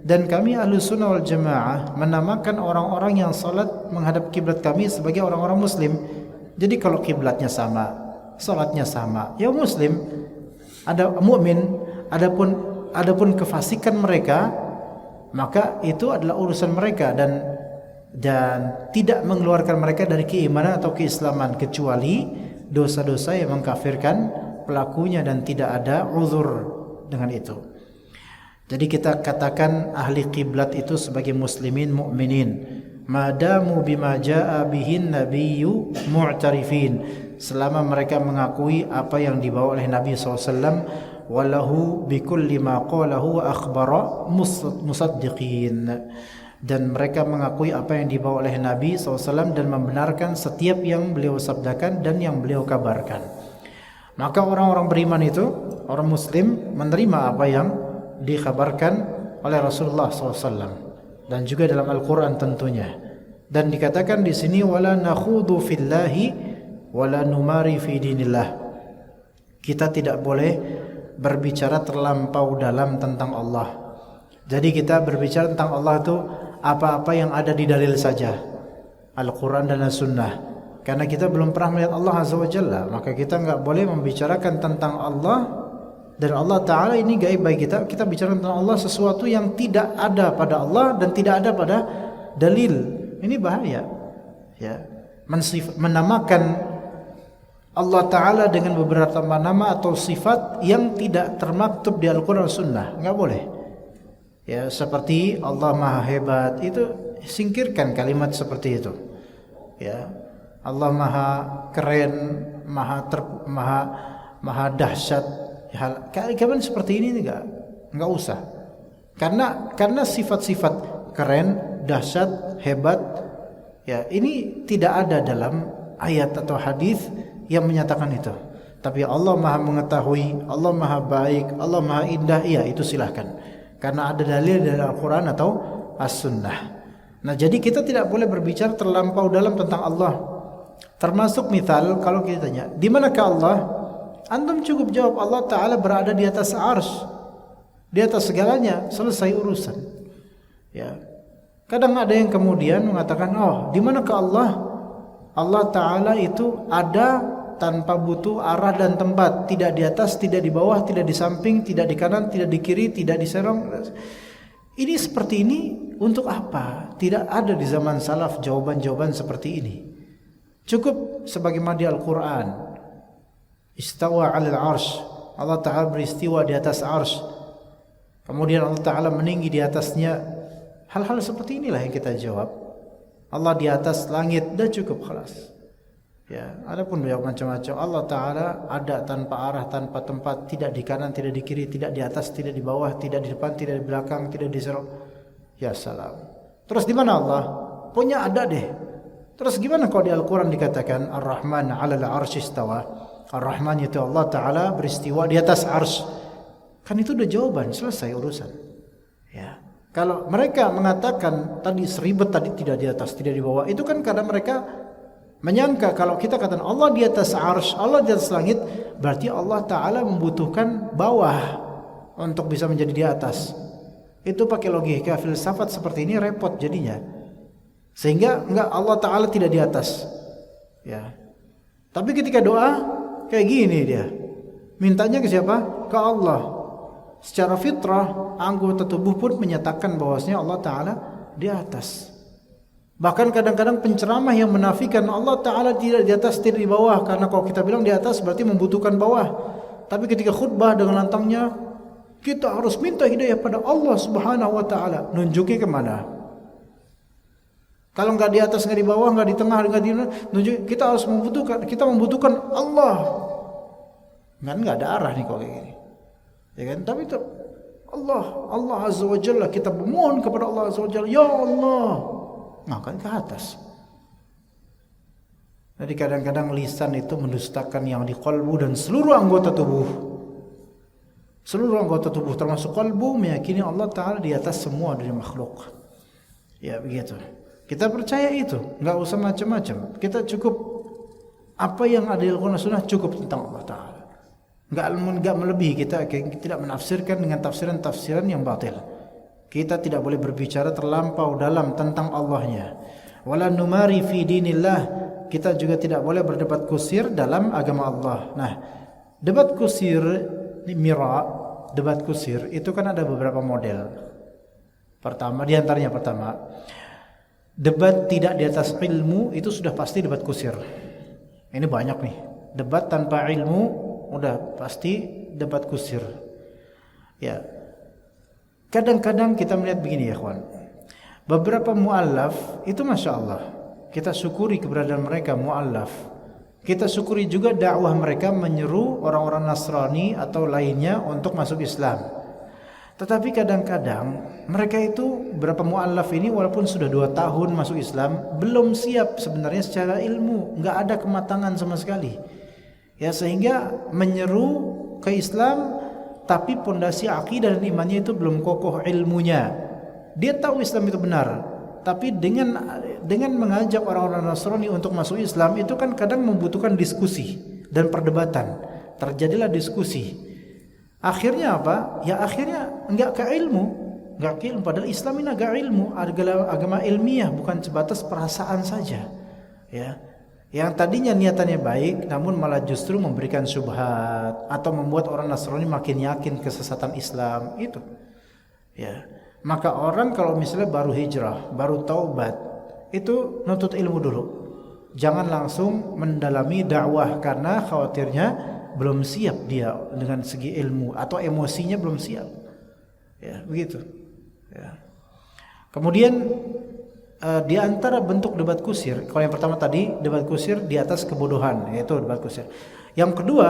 dan kami Ahlus Sunnah wal Jamaah menamakan orang-orang yang salat menghadap kiblat kami sebagai orang-orang muslim. Jadi kalau kiblatnya sama, salatnya sama, ya muslim. Ada mukmin, adapun kefasikan mereka, maka itu adalah urusan mereka, dan tidak mengeluarkan mereka dari keimanan atau keislaman, kecuali dosa-dosa yang mengkafirkan pelakunya dan tidak ada uzur dengan itu. Jadi kita katakan ahli kiblat itu sebagai muslimin mu'minin, madamu bima jaa bihin nabiyyu mu'tarifin, selama mereka mengakui apa yang dibawa oleh Nabi SAW. Walahu bikulli ma qalahu wa akhbara musaddiqin. Dan mereka mengakui apa yang dibawa oleh Nabi SAW dan membenarkan setiap yang beliau sabdakan dan yang beliau kabarkan. Maka orang-orang beriman itu, orang muslim, menerima apa yang dikabarkan oleh Rasulullah SAW dan juga dalam Al-Quran tentunya. Dan dikatakan di sini wala nakhudu fillahi wala numari fi dinillah. Kita tidak boleh berbicara terlampau dalam tentang Allah. Jadi kita berbicara tentang Allah itu apa-apa yang ada di dalil saja, Al-Quran dan As-Sunnah. Karena kita belum pernah melihat Allah Azza wa Jalla, maka kita enggak boleh membicarakan tentang Allah dan Allah Ta'ala ini gaib bagi kita. Kita bicara tentang Allah sesuatu yang tidak ada pada Allah dan tidak ada pada dalil. Ini bahaya, ya. Menamakan Allah Ta'ala dengan beberapa nama atau sifat yang tidak termaktub di Al-Quran Sunnah, enggak boleh. Ya, seperti Allah Maha Hebat, itu singkirkan kalimat seperti itu. Ya, Allah Maha Keren, Maha Dahsyat. Kalimat seperti ini enggak usah. Karena sifat-sifat keren, dahsyat, hebat, ya ini tidak ada dalam ayat atau hadis yang menyatakan itu. Tapi Allah Maha mengetahui, Allah Maha baik, Allah Maha indah, iya itu silahkan. Karena ada dalil dari Al-Quran atau As-Sunnah. Nah, jadi kita tidak boleh berbicara terlampau dalam tentang Allah. Termasuk misal kalau kita tanya, di manakah Allah? Antum cukup jawab Allah Ta'ala berada di atas arsy, di atas segalanya, selesai urusan. Ya. Kadang ada yang kemudian mengatakan, oh, di manakah Allah? Allah Ta'ala itu ada tanpa butuh arah dan tempat, tidak di atas, tidak di bawah, tidak di samping, tidak di kanan, tidak di kiri, tidak di serong. Ini seperti ini untuk apa? Tidak ada di zaman salaf jawaban-jawaban seperti ini. Cukup sebagaimana di Al-Quran, istawa 'alal 'arsy, Allah Ta'ala beristiwa di atas arsy. Kemudian Allah Ta'ala meninggi di atasnya. Hal-hal seperti inilah yang kita jawab. Allah di atas langit, dah cukup, khalas. Ya, adapun jawab macam-macam. Allah Ta'ala ada tanpa arah, tanpa tempat, tidak di kanan, tidak di kiri, tidak di atas, tidak di bawah, tidak di depan, tidak di belakang, tidak di serong. Ya salam. Terus di mana Allah? Punya ada deh. Terus gimana kalau di Al-Quran dikatakan Ar-Rahman 'alal 'arsy istawa? Ar-Rahman itu Allah Ta'ala beristiwa di atas arsy. Kan itu udah jawaban, selesai urusan. Ya. Kalau mereka mengatakan tadi seribet, tadi tidak di atas, tidak di bawah, itu kan karena mereka menyangka kalau kita katakan Allah di atas arsy, Allah di atas langit, berarti Allah Ta'ala membutuhkan bawah untuk bisa menjadi di atas. Itu pakai logika filsafat seperti ini repot jadinya. Sehingga enggak, Allah Ta'ala tidak di atas. Ya. Tapi ketika doa kayak gini dia. Mintanya ke siapa? Ke Allah. Secara fitrah anggota tubuh pun menyatakan bahwasanya Allah Ta'ala di atas. Bahkan kadang-kadang penceramah yang menafikan Allah Ta'ala tidak di atas, tidak di bawah, karena kalau kita bilang di atas berarti membutuhkan bawah. Tapi ketika khutbah dengan lantangnya, kita harus minta hidayah pada Allah Subhanahu wa Ta'ala. Nunjuki kemana? Kalau enggak di atas, enggak di bawah, enggak di tengah, enggak di nunjuk, kita harus membutuhkan Allah. Enggak ada arah nih kalau kayak gini. Ya kan? Tapi itu Allah Azza wa Jalla, kita memohon kepada Allah Azza wa Jalla, ya Allah. Ngangkat ke atas. Jadi kadang-kadang lisan itu mendustakan yang di qalbu dan seluruh anggota tubuh. Seluruh anggota tubuh termasuk qalbu meyakini Allah Ta'ala di atas semua dari makhluk. Ya begitu. Kita percaya itu, enggak usah macam-macam. Kita cukup apa yang ada di Al-Quran Sunnah, cukup tentang Allah Ta'ala. Enggak melebihi, kita tidak menafsirkan dengan tafsiran-tafsiran yang batil. Kita tidak boleh berbicara terlampau dalam tentang Allahnya. Wala numari fi dinillah, kita juga tidak boleh berdebat kusir dalam agama Allah. Nah, debat kusir debat kusir itu kan ada beberapa model. Pertama, diantaranya pertama, debat tidak di atas ilmu itu sudah pasti debat kusir. Ini banyak nih. Debat tanpa ilmu udah pasti debat kusir. Ya. Kadang-kadang kita melihat begini ya kawan. Beberapa mu'allaf itu Masya Allah, kita syukuri keberadaan mereka mu'allaf. Kita syukuri juga dakwah mereka menyeru orang-orang Nasrani atau lainnya untuk masuk Islam. Tetapi kadang-kadang mereka itu berapa mu'allaf ini walaupun sudah 2 tahun masuk Islam belum siap sebenarnya secara ilmu, nggak ada kematangan sama sekali. Ya, sehingga menyeru ke Islam tapi pondasi akidah dan imannya itu belum kokoh ilmunya. Dia tahu Islam itu benar, tapi dengan mengajak orang-orang Nasrani untuk masuk Islam itu kan kadang membutuhkan diskusi dan perdebatan. Terjadilah diskusi. Akhirnya apa? Ya akhirnya enggak ke ilmu. Padahal Islam ini agak ilmu, agama ilmiah, bukan sebatas perasaan saja. Ya. Yang tadinya niatannya baik namun malah justru memberikan syubhat atau membuat orang Nasrani makin yakin kesesatan Islam itu. Ya. Maka orang kalau misalnya baru hijrah, baru taubat, itu nuntut ilmu dulu. Jangan langsung mendalami dakwah karena khawatirnya belum siap dia dengan segi ilmu atau emosinya belum siap. Ya, begitu. Ya. Kemudian di antara bentuk debat kusir, kalau yang pertama tadi debat kusir di atas kebodohan, yaitu debat kusir. Yang kedua,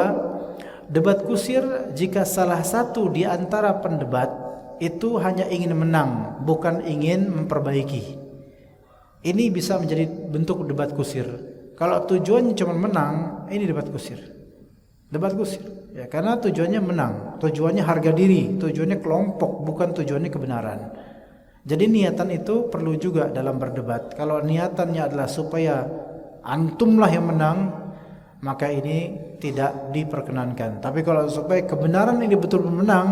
debat kusir jika salah satu di antara pendebat itu hanya ingin menang, bukan ingin memperbaiki. Ini bisa menjadi bentuk debat kusir. Kalau tujuannya cuma menang, ini debat kusir. Debat kusir. Ya, karena tujuannya menang, tujuannya harga diri, tujuannya kelompok, bukan tujuannya kebenaran. Jadi niatan itu perlu juga dalam berdebat. Kalau niatannya adalah supaya antumlah yang menang, maka ini tidak diperkenankan. Tapi kalau supaya kebenaran ini betul-betul menang,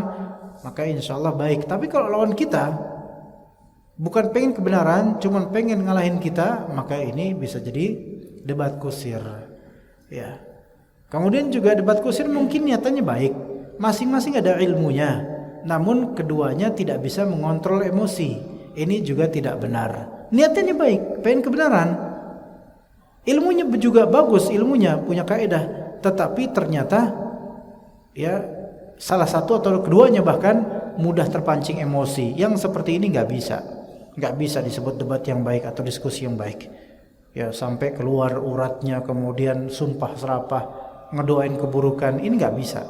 maka insya Allah baik. Tapi kalau lawan kita bukan pengen kebenaran, cuman pengen ngalahin kita, maka ini bisa jadi debat kusir. Ya. Kemudian juga debat kusir mungkin niatannya baik, masing-masing ada ilmunya, namun keduanya tidak bisa mengontrol emosi. Ini juga tidak benar. Niatannya baik, pengen kebenaran, ilmunya juga bagus, ilmunya punya kaidah, tetapi ternyata ya salah satu atau keduanya bahkan mudah terpancing emosi. Yang seperti ini nggak bisa disebut debat yang baik atau diskusi yang baik. Ya, sampai keluar uratnya, kemudian sumpah serapah, ngedoain keburukan, ini nggak bisa.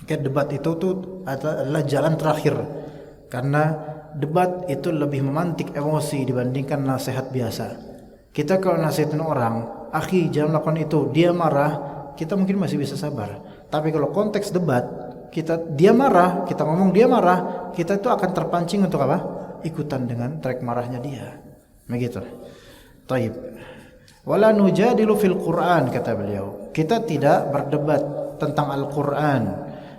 Kayak debat itu tuh adalah jalan terakhir, karena debat itu lebih memantik emosi dibandingkan nasihat biasa. Kita kalau nasihatin orang, akhi jangan lakukan itu, dia marah, kita mungkin masih bisa sabar. Tapi kalau konteks debat, dia marah, kita ngomong dia marah, kita itu akan terpancing untuk apa? Ikutan dengan track marahnya dia. Begitu. Taib. Wala nujadilu fil Qur'an, kata beliau. Kita tidak berdebat tentang Al-Qur'an.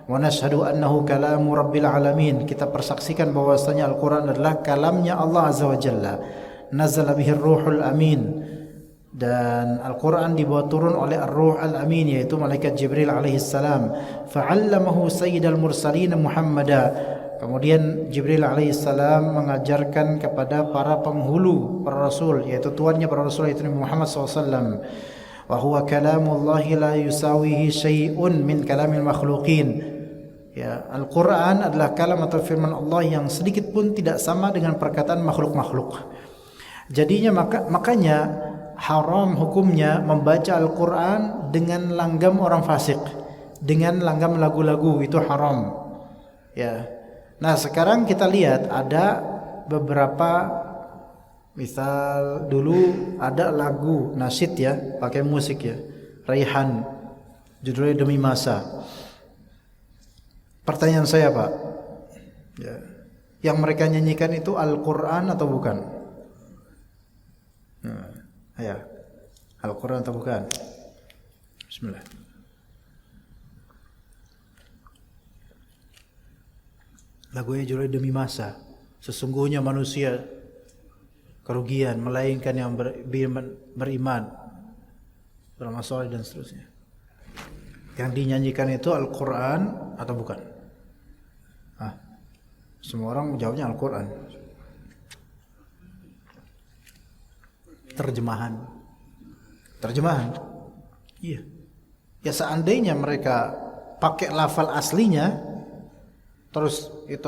Wa nashhadu annahu kalamu rabbil alamin. Kita persaksikan bahwasanya Al-Qur'an adalah kalamnya Allah Azza wa Jalla. Nazala bihi ar-ruhul amin. Dan Al-Quran dibawa turun oleh Ar-Ruh Al-Amin, yaitu malaikat Jibril alaihi salam. Fa'allamahu sayyidal mursalin Muhammadah. Kemudian Jibril alaihi salam mengajarkan kepada para penghulu, para rasul, yaitu tuannya para rasul, yaitu Nabi Muhammad SAW. Wa huwa kalamullahi la yusawihi syai'un min kalamil makhluqin. Ya, Al-Quran adalah kalam atau firman Allah yang sedikit pun tidak sama dengan perkataan makhluk-makhluk. Jadinya makanya haram hukumnya membaca Al-Quran dengan langgam orang fasik, dengan langgam lagu-lagu, itu haram. Ya. Nah sekarang kita lihat ada beberapa, misal dulu ada lagu nasyid ya, pakai musik ya, Raihan, judulnya Demi Masa. Pertanyaan saya Pak, ya, yang mereka nyanyikan itu Al-Quran atau bukan? Ya, Al-Quran atau bukan? Bismillah. Lagunya judulnya Demi Masa. Sesungguhnya manusia kerugian, melainkan yang beriman, beramal saleh dan seterusnya. Yang dinyanyikan itu Al-Quran atau bukan? Semua orang jawabnya Al-Quran. Terjemahan. Iya. Ya seandainya mereka pakai lafal aslinya, terus itu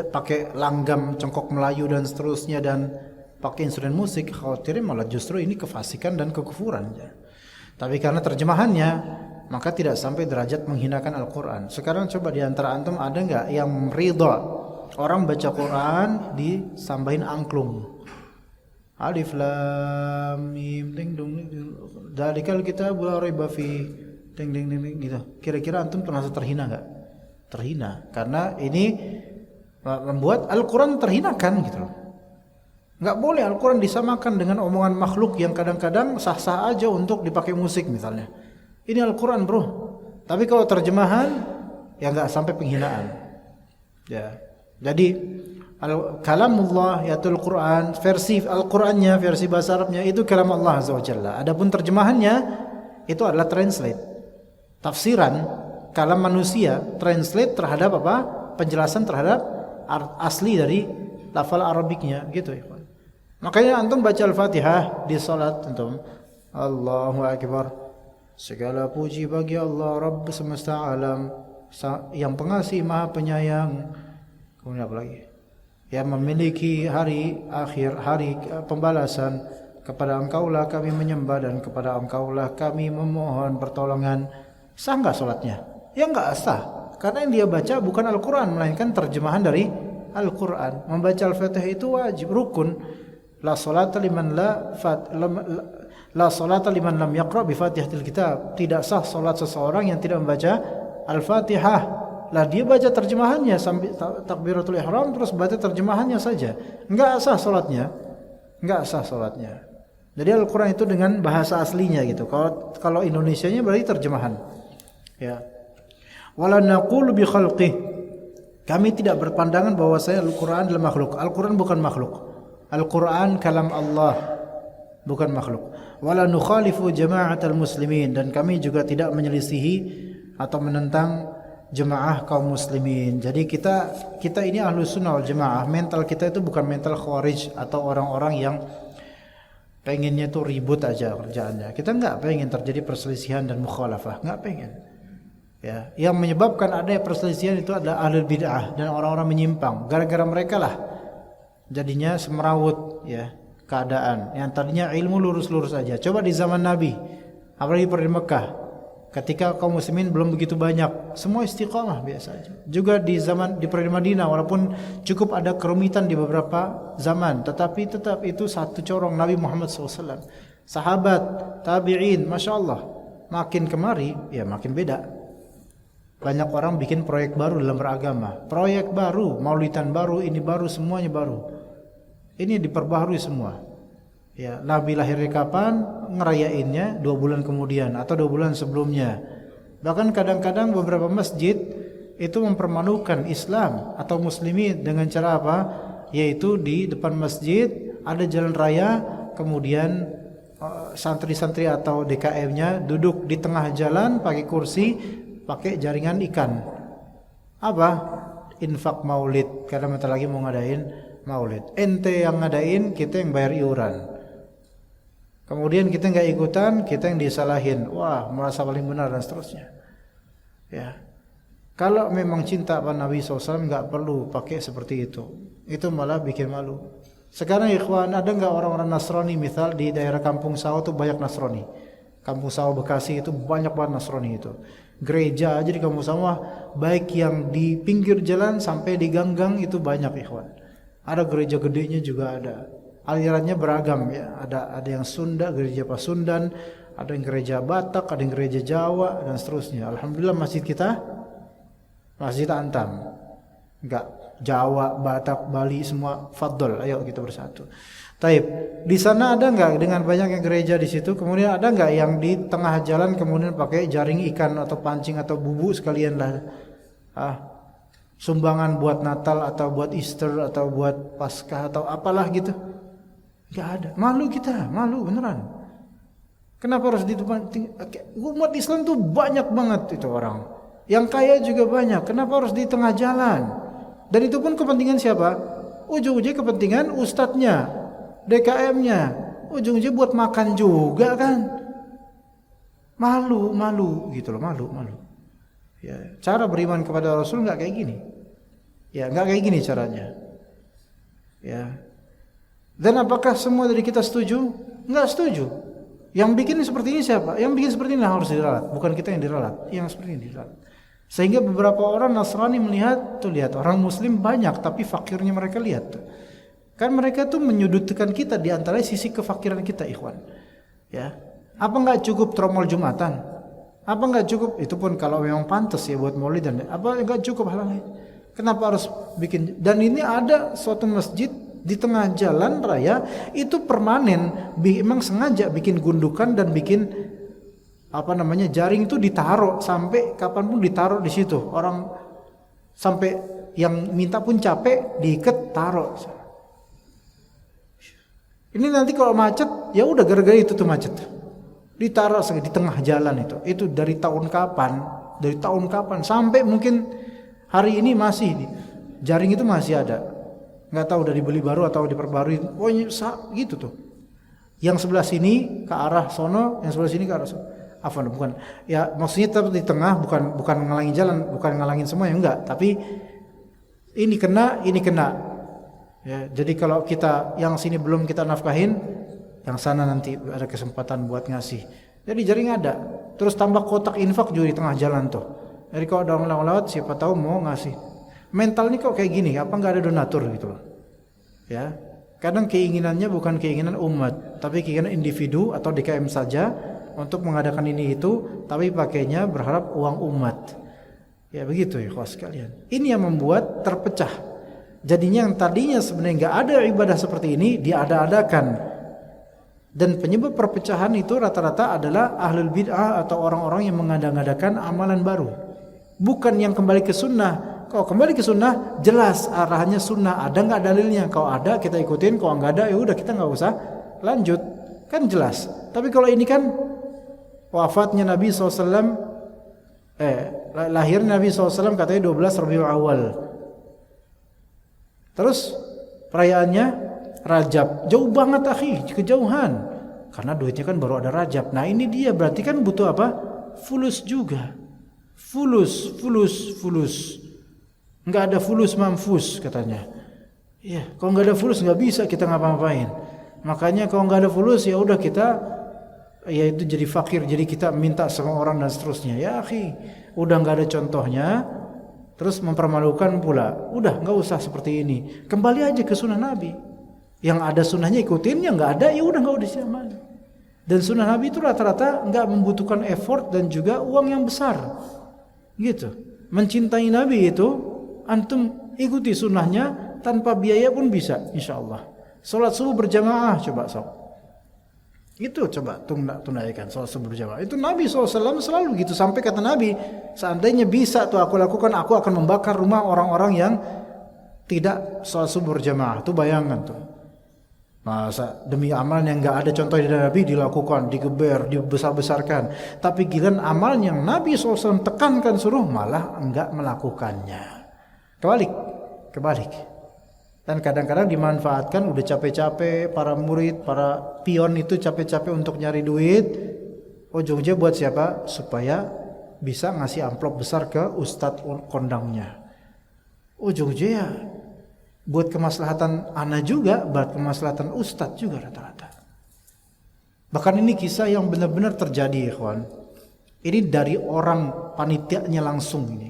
pakai langgam cengkok Melayu dan seterusnya, dan pakai instrumen musik, khawatirnya malah justru ini kefasikan dan kekufuran. Tapi karena terjemahannya, maka tidak sampai derajat menghinakan Al-Quran. Sekarang coba di antara antum ada nggak yang ridha orang baca Quran disambahin angklung? Alif lam mim ding dong dalikal kitabul la raiba fi ding ding ding gitu. Kira-kira antum terasa terhina nggak? Terhina, karena ini membuat Al-Quran terhinakan gitu loh. Nggak boleh Al-Quran disamakan dengan omongan makhluk yang kadang-kadang sah-sah aja untuk dipakai musik misalnya. Ini Al-Quran bro. Tapi kalau terjemahan ya nggak sampai penghinaan. Ya. Jadi kalamullah yaitu Al-Quran, versi Al-Qurannya, versi bahasa Arabnya itu kalam Allah Azza wa Jalla. Adapun terjemahannya itu adalah translate. Tafsiran kalam manusia, translate terhadap apa? Penjelasan terhadap asli dari lafal Arabiknya gitu ya. Makanya antum baca Al-Fatihah di salat antum, Allahu Akbar. Segala puji bagi Allah Rabb semesta alam, yang pengasih maha penyayang. Kemudian apa lagi? Yang memiliki hari akhir, hari pembalasan. Kepada Engkaulah kami menyembah dan kepada Engkaulah kami memohon pertolongan. Sah enggak salatnya? Ya enggak sah. Karena yang dia baca bukan Al-Quran, melainkan terjemahan dari Al-Quran. Membaca Al-Fatihah itu wajib, rukun. La salata liman lam yaqra bi Fatihatil Kitab. Tidak sah salat seseorang yang tidak membaca Al-Fatihah. Lah dia baca terjemahannya sambil takbiratul ihram terus baca terjemahannya saja. Enggak sah salatnya. Enggak sah salatnya. Jadi Al-Quran itu dengan bahasa aslinya gitu. Kalau Indonesianya berarti terjemahan. Ya. Wala naqulu bi khalqih. Kami tidak berpandangan bahwasanya Al-Quran adalah makhluk. Al-Quran bukan makhluk. Al-Quran kalam Allah, bukan makhluk. Wala nukhalifu jama'atal muslimin, dan kami juga tidak menyelisihi atau menentang jemaah kaum muslimin. Jadi kita ini ahlus sunnah wal jamaah. Mental kita itu bukan mental khawarij atau orang-orang yang pengennya itu ribut aja kerjaannya. Kita enggak pengen terjadi perselisihan dan mukhalafah, enggak pengen. Ya, yang menyebabkan adanya perselisihan itu adalah ahlul bid'ah dan orang-orang menyimpang. Gara-gara mereka lah jadinya semerawut ya keadaan. Yang tadinya ilmu lurus-lurus aja. Coba di zaman Nabi, apalagi di Mekah, ketika kaum muslimin belum begitu banyak, semua istiqamah biasa aja. Juga di Madinah, walaupun cukup ada kerumitan di beberapa zaman, tetapi tetap itu satu corong Nabi Muhammad SAW. Sahabat, tabi'in, masya Allah. Makin kemari, ya makin beda. Banyak orang bikin proyek baru dalam beragama, proyek baru, maulidan baru, ini baru, semuanya baru. Ini diperbaharui semua. Ya, Nabi lahirnya kapan? Ngerayainnya 2 bulan kemudian atau 2 bulan sebelumnya. Bahkan kadang-kadang beberapa masjid itu mempermalukan Islam atau muslimin dengan cara apa? Yaitu di depan masjid ada jalan raya, kemudian santri-santri atau DKM-nya duduk di tengah jalan pakai kursi, pakai jaringan ikan. Apa? Infak maulid. Karena bentar lagi mau ngadain maulid. Ente yang ngadain, kita yang bayar iuran. Kemudian kita nggak ikutan, kita yang disalahin. Wah, merasa paling benar dan seterusnya. Ya. Kalau memang cinta pada Nabi SAW nggak perlu pakai seperti itu. Itu malah bikin malu. Sekarang ikhwan, ada nggak orang-orang Nasrani misal di daerah Kampung Sawah itu banyak Nasrani. Kampung Sawah Bekasi itu banyak banget Nasrani itu. Gereja aja di Kampung Sawah, baik yang di pinggir jalan sampai di gang-gang itu banyak ikhwan. Ada gereja gedenya juga ada. Alirannya beragam ya. Ada yang Sunda, gereja Pasundan, ada yang gereja Batak, ada yang gereja Jawa dan seterusnya. Alhamdulillah masjid kita Masjid Antam. Enggak Jawa, Batak, Bali semua fadl. Ayo kita bersatu. Taib. Di sana ada enggak dengan banyaknya gereja di situ? Kemudian ada enggak yang di tengah jalan kemudian pakai jaring ikan atau pancing atau bubu sekalian lah. Sumbangan buat Natal atau buat Easter atau buat Paskah atau apalah gitu. Enggak ada. Malu kita, malu beneran. Kenapa harus di depan? Umat Islam tuh banyak banget itu orang. Yang kaya juga banyak. Kenapa harus di tengah jalan? Dan itu pun kepentingan siapa? Ujung-ujungnya kepentingan ustadznya, DKM-nya. Ujung-ujungnya buat makan juga kan. Malu gitu loh, malu. Ya, cara beriman kepada Rasul enggak kayak gini. Ya, enggak kayak gini caranya. Ya. Dan apakah semua dari kita setuju? Enggak setuju. Yang bikin seperti ini siapa? Yang bikin seperti ini harus diralat, bukan kita yang diralat. Yang seperti ini diralat. Sehingga beberapa orang Nasrani melihat, tuh lihat orang Muslim banyak, tapi fakirnya mereka lihat. Tuh. Kan mereka tuh menyudutkan kita di antara sisi kefakiran kita, ikhwan. Ya, apa nggak cukup tromol Jumatan? Apa nggak cukup? Itu pun kalau memang pantas ya buat maulid dan apa nggak cukup hal lain? Kenapa harus bikin? Dan ini ada suatu masjid di tengah jalan raya itu permanen, memang sengaja bikin gundukan dan bikin jaring itu ditaruh sampai kapanpun ditaruh di situ. Orang sampai yang minta pun capek diikat taruh. Ini nanti kalau macet, ya udah gara-gara itu tuh macet. Ditaruh di tengah jalan itu. Itu dari tahun kapan? Dari tahun kapan sampai mungkin hari ini masih jaring itu masih ada. Nggak tahu udah dibeli baru atau diperbarui. Pokoknya gitu tuh. Yang sebelah sini ke arah sono, yang sebelah sini ke arah sono. Bukan. Ya maksudnya tetap di tengah, bukan ngalangin jalan, bukan ngalangin semua ya enggak, tapi ini kena. Ya, jadi kalau kita yang sini belum kita nafkahin, yang sana nanti ada kesempatan buat ngasih. Jadi jaring ada. Terus tambah kotak infak juga di tengah jalan tuh. Jadi kalau ada orang lewat siapa tahu mau ngasih. Mental ini kok kayak gini, apa enggak ada donatur gitu loh. Ya. Kadang keinginannya bukan keinginan umat, tapi keinginan individu atau DKM saja untuk mengadakan ini itu, tapi pakainya berharap uang umat. Ya begitu ya kawan sekalian. Ini yang membuat terpecah. Jadinya yang tadinya sebenarnya nggak ada ibadah seperti ini diada-adakan. Dan penyebab perpecahan itu rata-rata adalah ahlul bid'ah atau orang-orang yang mengada-ngadakan amalan baru. Bukan yang kembali ke sunnah. Kalau kembali ke sunnah jelas arahannya sunnah, ada nggak dalilnya? Kalau ada kita ikutin, kalau nggak ada ya udah kita nggak usah lanjut, kan jelas. Tapi kalau ini kan wafatnya Nabi SAW, lahirnya Nabi SAW katanya 12 Rabiul Awal. Terus perayaannya Rajab, jauh banget akhi, kejauhan. Karena duitnya kan baru ada Rajab. Nah ini dia berarti kan butuh apa? Fulus juga. Fulus. Nggak ada fulus mamfus katanya. Iya, kalau nggak ada fulus nggak bisa kita ngapa-ngapain. Makanya kalau nggak ada fulus ya udah kita, ya itu jadi fakir, jadi kita minta sama orang dan seterusnya. Ya akhi, udah nggak ada contohnya. Terus mempermalukan pula. Udah nggak usah seperti ini. Kembali aja ke sunnah Nabi. Yang ada sunnahnya ikutin, yang nggak ada ya udah nggak usah diamalin. Dan sunnah Nabi itu rata-rata nggak membutuhkan effort dan juga uang yang besar. Gitu. Mencintai Nabi itu antum ikuti sunnahnya tanpa biaya pun bisa, insya Allah. Salat subuh berjamaah coba sob. Itu coba tunaikan salat subuh berjamaah. Itu Nabi SAW selalu gitu. Sampai kata Nabi, seandainya bisa tuh aku lakukan, aku akan membakar rumah orang-orang yang tidak salat subuh berjamaah. Tuh bayangkan tuh. Masa demi amalan yang nggak ada contoh dari Nabi dilakukan, digeber, dibesar-besarkan. Tapi giliran amal yang Nabi SAW tekankan suruh malah enggak melakukannya. Kebalik. Dan kadang-kadang dimanfaatkan udah capek-capek para murid, para pion itu capek-capek untuk nyari duit. Ujung-ujungnya buat siapa? Supaya bisa ngasih amplop besar ke ustadz kondangnya. Ujung-ujungnya ya buat kemaslahatan ana juga, buat kemaslahatan ustadz juga rata-rata. Bahkan ini kisah yang benar-benar terjadi, ikhwan. Ini dari orang panitianya langsung ini.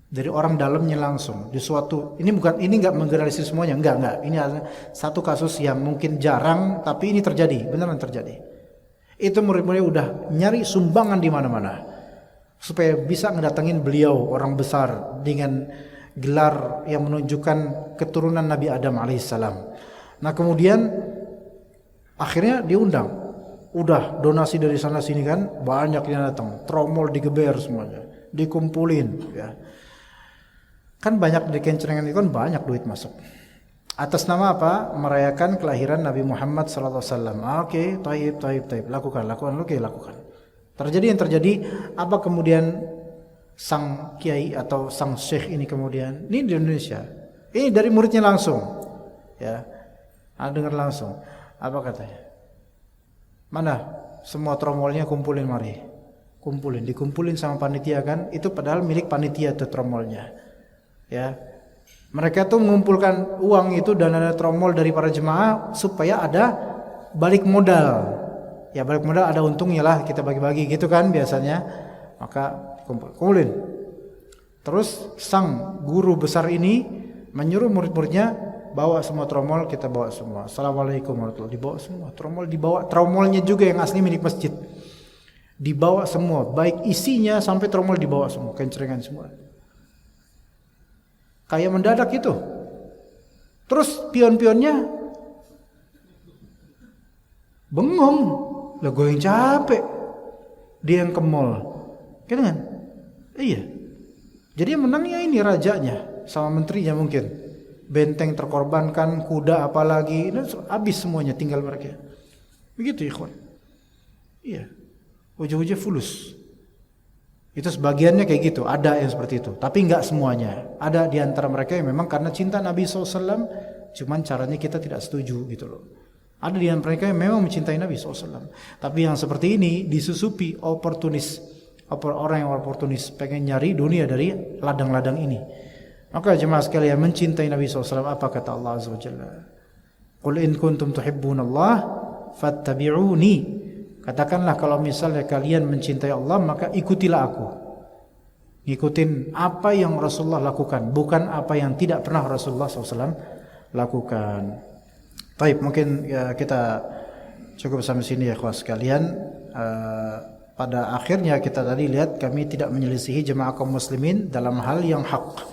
Dari orang dalamnya langsung di suatu, ini enggak menggeneralisir semuanya, enggak. Ini adalah satu kasus yang mungkin jarang tapi ini terjadi, beneran terjadi. Itu murid-murid udah nyari sumbangan di mana-mana supaya bisa ngedatengin beliau orang besar dengan gelar yang menunjukkan keturunan Nabi Adam alaihissalam. Nah kemudian akhirnya diundang, udah donasi dari sana sini kan banyak yang datang, tromol digeber semuanya, dikumpulin ya. Kan banyak di kencengan itu kan banyak duit masuk. Atas nama apa? Merayakan kelahiran Nabi Muhammad SAW. Oke, taib. Lakukan. Oke, lakukan. Terjadi yang terjadi. Apa kemudian sang kiai atau sang syekh ini kemudian? Ini di Indonesia. Ini dari muridnya langsung. Ya, dengar langsung. Apa katanya? Mana? Semua tromolnya kumpulin mari. Dikumpulin sama panitia kan? Itu padahal milik panitia tuh tromolnya. Ya, mereka tuh mengumpulkan uang itu dan ada tromol dari para jemaah supaya ada balik modal. Ya balik modal ada untungnya lah, kita bagi-bagi gitu kan biasanya. Maka kumpulin. Terus sang guru besar ini menyuruh murid-muridnya bawa semua tromol, kita bawa semua. Assalamualaikum warahmatullahi wabarakatuh. Dibawa semua tromol, dibawa tromolnya juga yang asli milik masjid. Dibawa semua, baik isinya sampai tromol dibawa semua, kencengan semua. Kayak mendadak itu. Terus pion-pionnya bengong. Lah gue yang capek, dia yang ke mall, kan kan? Iya. Jadi yang menangnya ini rajanya sama menterinya mungkin. Benteng terkorbankan, kuda apalagi, habis semuanya tinggal mereka. Begitu ikhwan. Iya. Ujung-ujungnya fulus. Itu sebagiannya kayak gitu, ada yang seperti itu, tapi enggak semuanya. Ada di antara mereka yang memang karena cinta Nabi SAW, cuman caranya kita tidak setuju gitu loh. Ada di antara mereka yang memang mencintai Nabi SAW, tapi yang seperti ini disusupi oportunis, orang yang oportunis, pengen nyari dunia dari ladang-ladang ini. Maka jemaah sekalian, mencintai Nabi SAW, apa kata Allah Azza wa Jalla? Qul in kuntum tuhibbunallah fattabi'uni. Katakanlah kalau misalnya kalian mencintai Allah, maka ikutilah aku. Ikutin apa yang Rasulullah lakukan, bukan apa yang tidak pernah Rasulullah SAW lakukan. Baik, mungkin ya, kita cukup sampai sini ya kawan sekalian. Pada akhirnya kita tadi lihat kami tidak menyelisihi jemaah kaum muslimin dalam hal yang hak.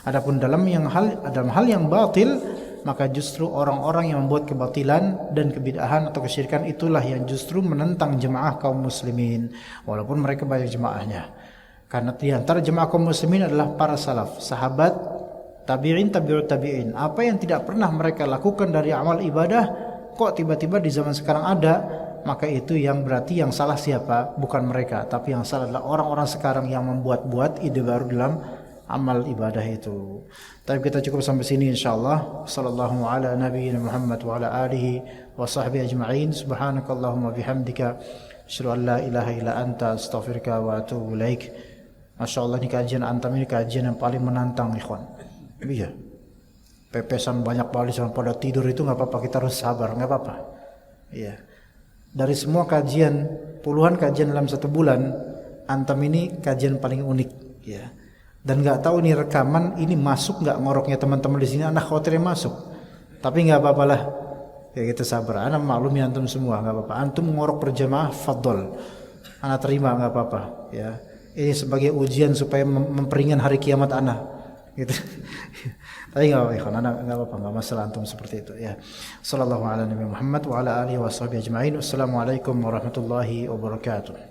Adapun dalam hal yang batil, maka justru orang-orang yang membuat kebatilan dan kebid'ahan atau kesyirikan itulah yang justru menentang jemaah kaum muslimin walaupun mereka banyak jemaahnya. Karena di antara jemaah kaum muslimin adalah para salaf, sahabat, tabi'in, tabi'ut tabi'in. Apa yang tidak pernah mereka lakukan dari amal ibadah kok tiba-tiba di zaman sekarang ada, maka itu yang berarti yang salah siapa? Bukan mereka, tapi yang salah adalah orang-orang sekarang yang membuat-buat ide baru dalam amal ibadah itu. Tapi kita cukup sampai sini insyaallah. Sallallahu ala nabiyyina Muhammad wa ala alihi wa sahbihi ajma'in. Subhanakallahumma bihamdika asyhadu an la ilaha illa anta astaghfiruka wa atubu ilaik. Masyaallah, ini kajian antam ini kajian yang paling menantang ikhwan. Iya. Pepesan banyak kali sampai pada tidur itu enggak apa-apa, kita harus sabar, enggak apa-apa. Iya. Dari semua kajian, puluhan kajian dalam satu bulan, antam ini kajian paling unik, ya. Dan nggak tahu nih rekaman ini masuk nggak ngoroknya teman-teman di sini, anak khawatirnya masuk, tapi nggak apa-apa lah, ya kita sabar. Anak maklumi antum semua, nggak apa-apa. Antum ngorok berjamaah, fadol, anak terima, nggak apa-apa. Ya, ini sebagai ujian supaya memperingan hari kiamat anak, gitu. Tapi nggak apa-apa, anak nggak apa-apa, nggak masalah antum seperti itu. Ya, sallallahu ala nabi Muhammad wa ala alihi wa sahbihi ajma'in. Wassalamualaikum warahmatullahi wabarakatuh.